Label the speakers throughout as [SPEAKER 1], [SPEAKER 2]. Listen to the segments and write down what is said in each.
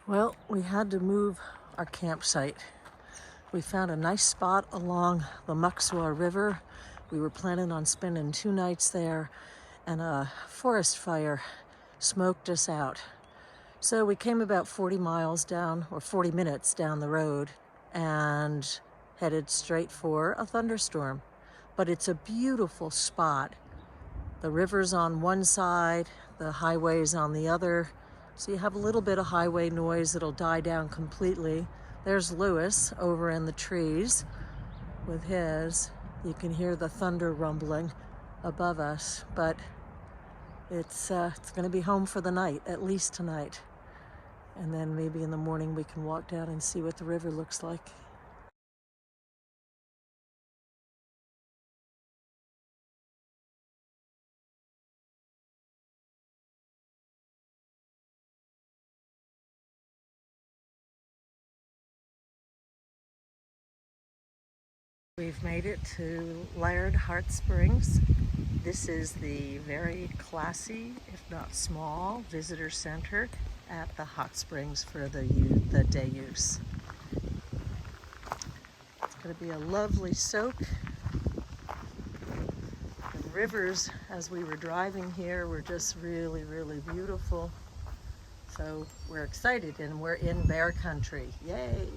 [SPEAKER 1] Well, we had to move our campsite. We found a nice spot along the Muxwa River. We were planning on spending 2 nights there, and a forest fire smoked us out. So we came about 40 miles down, or 40 minutes down the road, and headed straight for a thunderstorm. But it's a beautiful spot. The river's on one side, the highway's on the other. So you have a little bit of highway noise that'll die down completely. There's Lewis over in the trees with his. You can hear the thunder rumbling above us, but it's gonna be home for the night, at least tonight. And then maybe in the morning we can walk down and see what the river looks like. We've made it to Laird Hot Springs. This is the very classy, if not small, visitor center at the hot springs for the day use. It's going to be a lovely soak. The rivers, as we were driving here, were just really, really beautiful. So we're excited, and we're in bear country. Yay!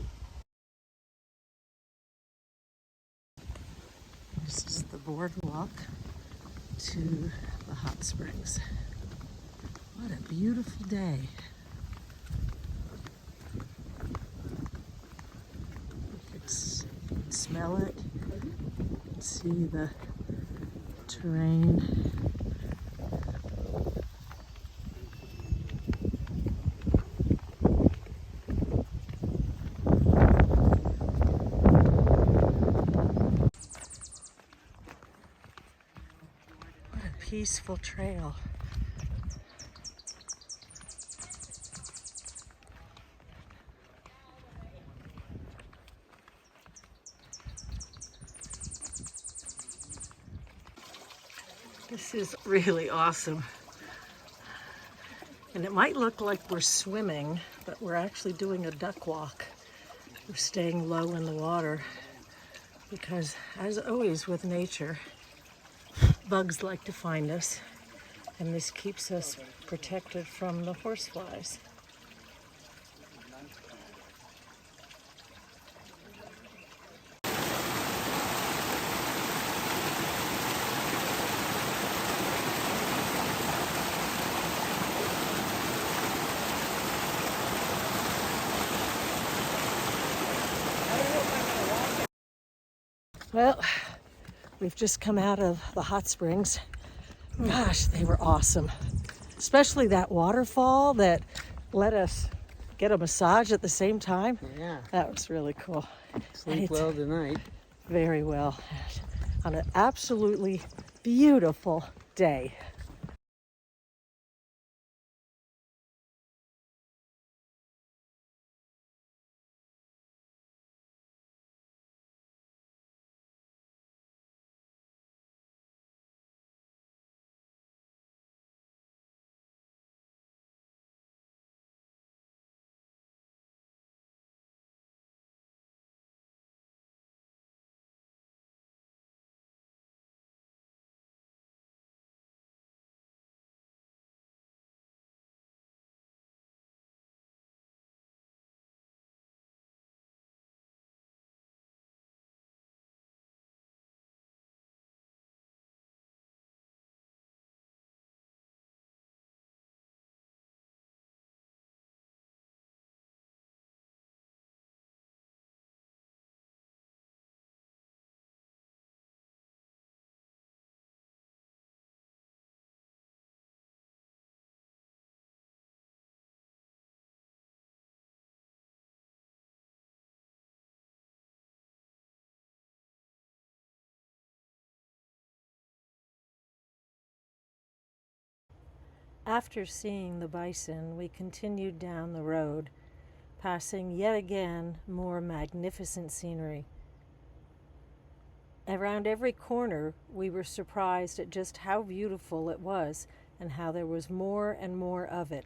[SPEAKER 1] This is the boardwalk to the hot springs. What a beautiful day. You can smell it, you can see the terrain. peaceful trail. This is really awesome. And it might look like we're swimming, but we're actually doing a duck walk. We're staying low in the water because, as always with nature, bugs like to find us, and this keeps us protected from the horseflies. Well, we've just come out of the hot springs. Gosh, they were awesome. Especially that waterfall that let us get a massage at the same time.
[SPEAKER 2] Yeah.
[SPEAKER 1] That was really cool.
[SPEAKER 2] Sleep well tonight.
[SPEAKER 1] Very well. On an absolutely beautiful day. After seeing the bison, we continued down the road, passing yet again more magnificent scenery. Around every corner, we were surprised at just how beautiful it was and how there was more and more of it.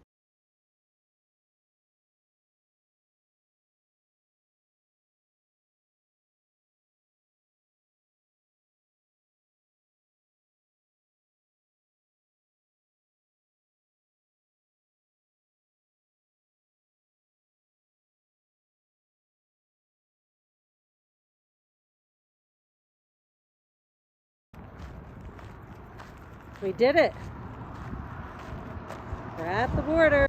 [SPEAKER 1] We did it. We're at the border.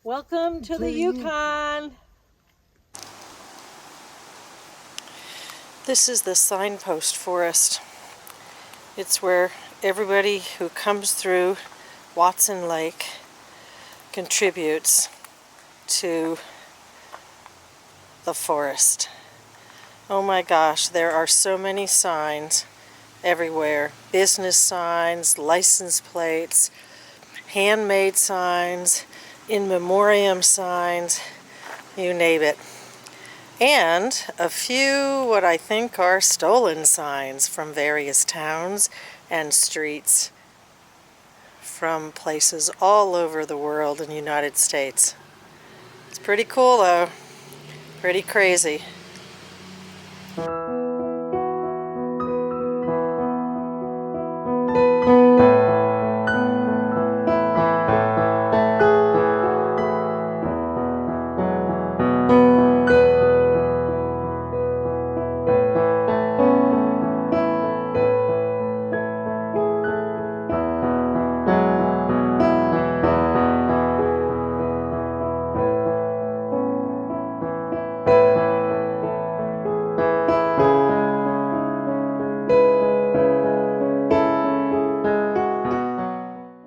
[SPEAKER 1] Welcome to the Yukon. This is the signpost forest. It's where everybody who comes through Watson Lake contributes to the forest. Oh my gosh, there are so many signs everywhere. Business signs, license plates, handmade signs, in memoriam signs, you name it. And a few what I think are stolen signs from various towns and streets from places all over the world in the United States. It's pretty cool though, pretty crazy.